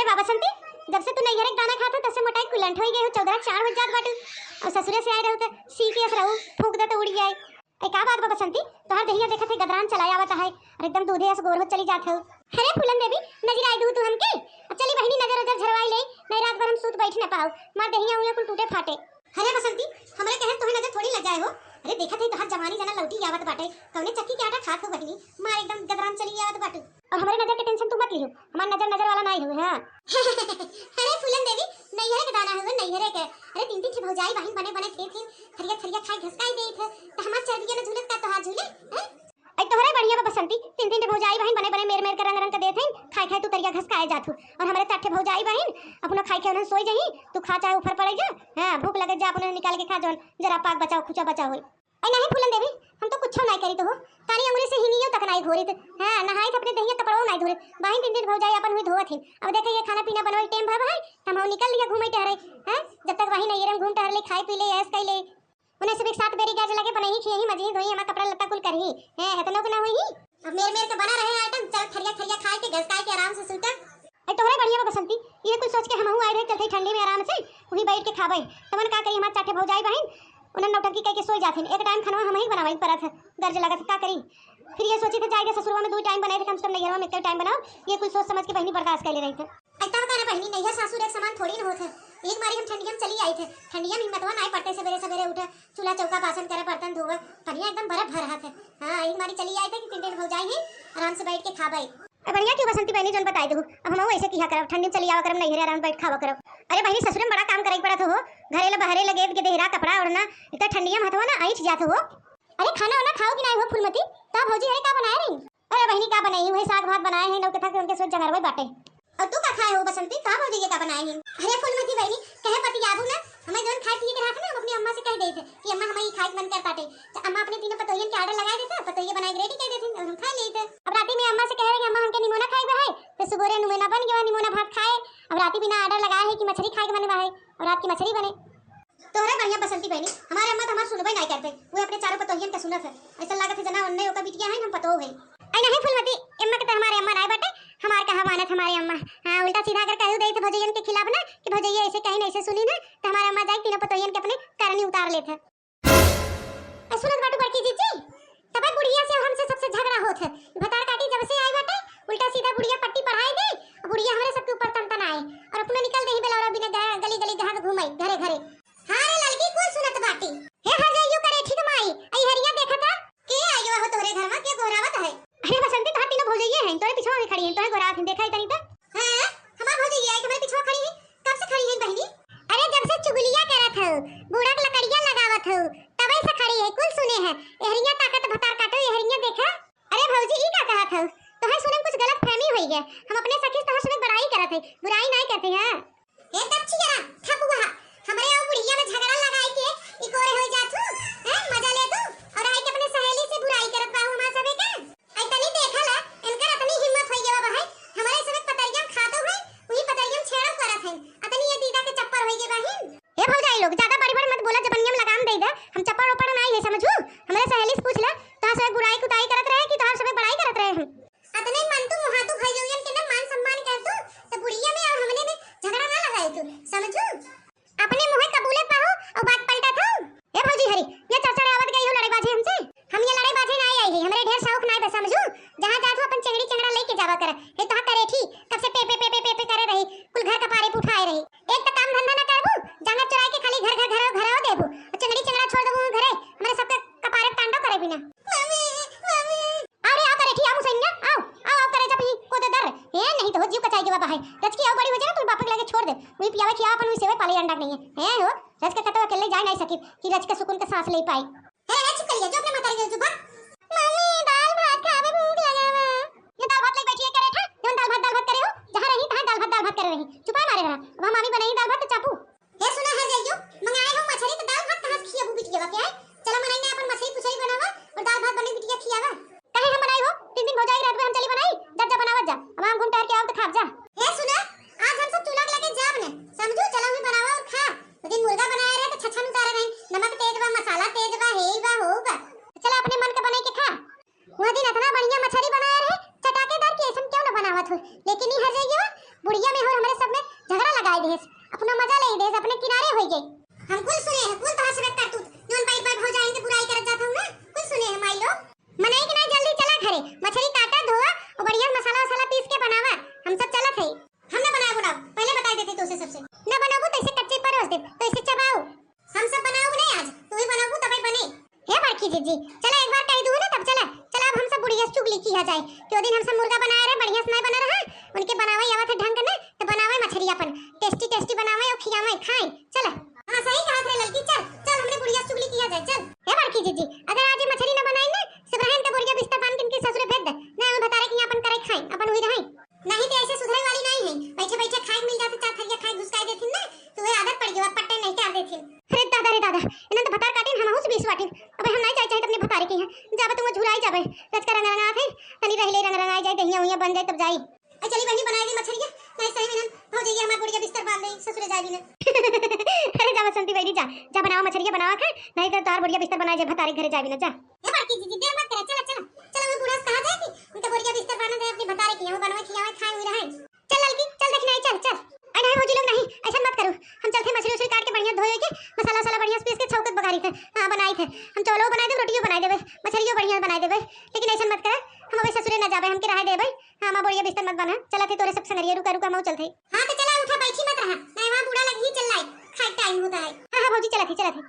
वाह बसंती, जब से तू नैहर के दाना खाता तब से मोटाई कुलंठ हो गई हो। 14 4 बज जात बाटू और ससुरे से आए रहू त सी के रहू फूंक दे तो उड़ जाए। ए का बात बा बसंती, तोहर देहिया देखत है गदरान चलाया आवत है और एकदम दूधे से गोर हो चली जात है। अरे फूलन देवी नजर आई दू तू हमके, चली बहनी नजर नजर झरवाई ले, नहीं रात भर हम सूत बैठ न पाओ, मार देहिया उन्हें कुल टूटे फाटे। अरे बसंती हमरे कहे तोहे नजर थोड़ी लग जाए हो। अरे देखा थे तोहर जवानी जना लौटी आवत बाटे, कौने चक्की के आटा खात हो बहनी, मार एकदम गदरान चली आवत बाटू। और हमारे नजर के टेंशन तू मत लियो, हमार नजर नजर वाला नहीं हो। हां अरे फूलन देवी नैहर के दाना है नैहर के। अरे तीन तीन की भौजाई बहन बने बने थे खरिया खरिया खाई घसकाई देई थे त हमार चर्बिया में झूलत का तोहार झूले हैं। आई तोहरे बढ़िया बा बसंती, तीन तीन भौजाई बहन बने बने मेर मेर के रंग रंग के देथे, खाई खाई तू तरिया घसकाए जाथू और हमारे चाटे भौजाई बहन अपना खाई के उन्हें सोई जही, तू खा चाहे ऊपर पड़ जा। हां भूख लगे जा अपने निकाल के खा जौन जरा पाक बचाओ खुचा बचाओ होई। आई नहीं फूलन देवी हम तो कुछ नहीं करी तो हो, तानी अंगुली से हिनियो तक नहीं घोरित। हां नहाई अपने दहिया तपड़ो नहीं धोरे, बहन तीन दिन भौजाई अपन हुई धोवत है। अब देखे ये खाना पीना बनवल टाइम भर भाई हम निकल लिया घूमे टहरे। हां जब तक वही नहीं हम घूम टहर ले खाई पी ले ऐस कई ले, उन्हें सब एक साथ बेरी गाज लगे बनई खियही मजी धोई हम कपड़ा लत्ता कुल करही। हैं हतनो के ना होई, अब मेर मेर के बना रहे आइटम चल खरिया खरिया खाए के घसकाए के आराम से सुता। आई तोहरे बढ़िया बा बसंती, ये कुछ सोच के हमहू आए रहे चलते ठंडी में आराम से वही बैठ के खाबे। तमन का करी हमार चाटे भौजाई बहन उन्हें नौटंकी कह के सोई जाथिन, एक टाइम खाना हम ही बनावई परत है गर्ज लगत का करी। फिर ये सोची थे जाएगा ससुरवा में 2 टाइम बनाए थे, कम से कम नैहरवा में 1 टाइम बनाओ, ये कुछ सोच समझ के बहनी बर्दाश्त कर ले रही थे। ऐसा का बहनी नैहर सासुर एक समान थोड़ी न होत है। एक बारी हम ठंडिया में चली आई थे, ठंडिया में हिम्मतवा नहीं पड़ते सवेरे सवेरे उठे चूल्हा चौका बासन करे बर्तन धोवे, पनिया एकदम बर्फ भर रहा था। हां एक बारी चली आई थे कि 3 दिन हो जाए हैं आराम से बैठ के खाबे। बढ़िया क्यों बसंती बहनी जन बताई दो, अब हम ऐसे किया करब ठंडी चली आवा करब नैहर आराम बैठ खावा करब। अरे बहनी ससुर में बड़ा काम करे पड़त हो, घरे ल बहरे लगे के देहरा कपड़ा ओढ़ना इतना ठंडिया में हथवा ना आइठ जात हो। अरे खाना वाना खाओ कि नहीं हो फूलमती, ता भौजी है का बनाए रही? अरे बहनी का बनाई वही साग भात बनाए हैं नौकथा के उनके सोच जंगरवे बाटे। और तू का खाए हो बसंती, का भौजी का बनाए हैं? अरे फूलमती बहनी कहे पति आबू ना हमें जोन खाए पिए के रहा ना हम अपनी अम्मा से कह देते कि अम्मा हमें खाए मन कर पाटे, तो अम्मा अपने तीनों पतोहियन के ऑर्डर लगा देते, पतोहिया बनाए रेडी कर देते और हम खा लेते। अब राती में अम्मा से कह रहे कि अम्मा हमके निमोना खाए बा है, तो सुबह रे निमोना बन गया निमोना भात खाए। अब राती बिना ऑर्डर लगाए है कि मछली खाए के मन बा है और रात की मछली बने। तोहरे बढ़िया बसंती बहनी हमारे अम्मा तो हमार सुनबे नहीं करते, वो अपने चारों पतोहियन का सुनत है, ऐसा लागत है जना उन्ने ओका बिटिया है हम पतो है। आई नहीं फूलमती अम्मा के तो हमारे अम्मा नहीं बाटे, हमार कहा मानत हमारे अम्मा। हां उल्टा सीधा कर कहू दे तो भौजैयन के खिलाफ ना कि भौजैया ऐसे कहीं ऐसे सुनी ना तो हमारे अम्मा जाए तीनों पतोहियन के अपने करनी उतार लेते। सुनत बाटू बड़की जीजी तब बुढ़िया से हमसे सबसे झगड़ा होत है, भतार काटी जब से आई बाटे उल्टा सीधा बुढ़िया पट्टी पढ़ाई दे, बुढ़िया हमरे सबके ऊपर तन आए और अपने निकल दे बेलौरा बिना गली गली घाट घुमाई घरे घरे। हां रे लड़की कौन सुनत बाटी हे हजैयू करे ठीक माई आई हरिया देखा था के आयो हो तोरे घर में के गोरावत है। अरे बसंती तो तीनों भौजैया हैं तोरे पीछे में खड़ी हैं, तोरे गोरावत देखा ही तनी तो। हां हमार भौजैया है तुम्हारे पीछे खड़ी है, कब से खड़ी है बहनी? अरे जब से चुगलिया करत हो बूढ़ा के लकड़िया लगावत हो तबे से खड़ी है, कुल सुने है एहरिया ताकत भतार काटो एहरिया देखा। अरे भौजी ई का कहत हो तो है सुने कुछ गलत फहमी होई है, हम अपने सखी तो सुने बड़ाई करत है बुराई नहीं करते हैं। ए दक्षी जरा ठपुआ हमरे और बुढ़िया में झगड़ा लगाई के ई कोरे हो जाथू हैं मजा ले तू और आई के अपने सहेली से बुराई करत बाहु हमार सबे का। आई तनी देखला इनकर अपनी हिम्मत होई गवा भाई हमारे सबे पतरिया खातो है वही पतरिया छेड़ा करत है अतनी ये दीदा के चप्पर होई गे बहिन। ए भौजाई लोग ज्यादा बड़ी बड़ी मत बोला, जबनिया में लगाम दे दे हम चप्पड़ ऊपर नहीं है समझू। हमरे सहेली से पूछ ले तो सबे बुराई कुताई करत रहे कि तोहार सबे बड़ाई करत रहे हैं। अतने मन तू मुहातू भौजैयन के ना मान सम्मान कर तू तो बुढ़िया में और हमने में झगड़ा ना लगाए तू समझू, अपने मुंह कबूले पाओ और बात पलटा था। ए भौजी हरी ये चचड़े आवत गई हो लड़ाईबाजी हमसे, हम ये लड़ाईबाजी नहीं आई है, हमरे ढेर शौक नहीं बस समझू। जहां जात हो अपन चंगड़ी चंगड़ा लेके जावा कर हे तो करे ठीक कब से पे करे रही कुल घर का पारे उठाए रही, एक तो काम धंधा ना करबू जाना चुराई के खाली घर देबू और चंगड़ी चंगड़ा छोड़ देबू घरे हमरे सबके कपारे तांडव करे बिना। मम्मी मम्मी अरे आ करे ठीक आ मुसैया आओ करे जब को दे दर ए नहीं तो जीव कचाई के बाबा है रच की आओ बड़ी हो जाए तो बाप के लगे छोड़ दे वही पियावे खिया अपन वही सेवे पाले अंडा नहीं है हो रच के कतो अकेले जा नहीं सकी कि रच के सुकून का सांस ले पाई। हे चुप करिए जो अपने मातारी के चुप मम्मी दाल भात खावे भूख लगा बा ये दाल भात ले बैठी है करे था जोन दाल भात करे हो जहां रही तहां दाल भात करे रही चुपा मारे रहा। अब मामी बनाई दाल भात चापू हे सुना है जइयो मंगाए हम मछली तो दाल भात कहां खियाबू बिटिया के है चलो मनाई ने अपन मछली पुछली बनावा और दाल भात बने बिटिया खियावा काहे हम बनाई हो 3 दिन हो जाई रात में हम चली बनाई जा बनावत जा अब हम घूम टहर के आओ तो खा जा। हे सुना आज हम सब चूल्हा लगे जाब ने समझू चलो हम बनावा और खा दिन मुर्गा बनाए रहे तो छछन उतारे रहे नमक तेज बा मसाला तेज बा हेई बा होगा चला अपने मन का बनाई के खा। वो दिन इतना बढ़िया मछली बनाया रहे चटाकेदार की ऐसा क्यों न बनावत हो लेकिन ई हर जाइए बुढ़िया में हो हमारे सब लगाई देस, अपना मजा ले देस, अपने किनारे होई गई। हम कुल सुने हैं, कुल तोहर से करतूत नॉन बाइट बाइट हो जाएंगे, बुराई करत जात हूं ना, कुल सुने हैं माई लोग। मनाई कि नहीं जल्दी चला घरे, मछली काटा धोआ और बढ़िया मसाला वसाला पीस के बनावा, हम सब चलत है। हम ना बनाओ पहले बता देते तो से सबसे ना बनाबू तो इसे कच्चे परोस दे तो इसे चबाओ। हम सब बनाओ नहीं आज, तू ही बनाबू तभी बने। हे बड़की जीजी चला एक बार कह दूं ना तब चला चला, अब हम सब बुढ़िया चुगली किया जाए कि दिन हम सब मुर्गा बनाए रहे बढ़िया से नहीं बना रहा, उनके बनावे आवत है ढंग ने तो बनावे मछली अपन टेस्टी टेस्टी बनावे और खियावे खाए। चला हां सही कहा रे लड़की, चल चल हमने बुढ़िया चुगली किया जाए चल। हे बड़की जीजी अगर आज ये मछली ना बनाई ना सब रहन के बुढ़िया बिस्तर बांध के इनके ससुरे भेज दे ना, हम बता रहे कि अपन करे खाए अपन हुई रहे नहीं तो ऐसे सुधरे वाली नहीं है। बैठे बैठे खाए मिल जाते चार थरिया खाए घुसकाई देथिन ना तो वे आदत पड़ गई पट्टे नहीं चार देथिन। अरे दादा इन्हें तो भतार काटिन हम हुस 20 वाटिन, अबे हम नहीं चाहे चाहे अपने भतारे के हैं जाबे तुम झुराई जाबे रच कर रंग रंगा थे तनी रहले रंग रंगाई जाए दहिया हुइया बन जाए तब जाई। ए चली बहनी बनाई दी मछलिया नहीं सही में हो जाइए हमार बुढ़िया बिस्तर बांध दे ससुरे जाई भी ना। अरे जा बसंती बैठी जा जा बनाओ मछलिया बनावा खा नहीं तो तार बुढ़िया बिस्तर बनाए जा भतारे घरे जाई भी ना जा। ए बाकी जी देर मत करे चला चला चला वो बूढ़ा कहां जाएगी उनका बुढ़िया बिस्तर बांध दे अपने भतारे के, हम बनवाए खिलावे खाए हुई रहे। चल लड़की चल देखना है चल चल। अरे नहीं भौजी लोग नहीं ऐसा मत करो, हम चलते मछली उछली काट के बढ़िया धोए के मसाला वसाला बढ़िया पीस के छौकत बघारी थे हां बनाई थे हम चौलो बनाए दे रोटियो बनाए देबे मछलियो बढ़िया बनाए देबे, लेकिन ऐसा मत कर हम अबे ससुरे ना जाबे हमके रहे देबे। हां मां बढ़िया बिस्तर मत बना चला थे तोरे सब संगरिया रुका रुका हम चलते। हां तो चला उठा बैठी मत रहा नहीं वहां बूढ़ा लग ही चल लाई खाए टाइम होता है। हां हां भौजी चला थे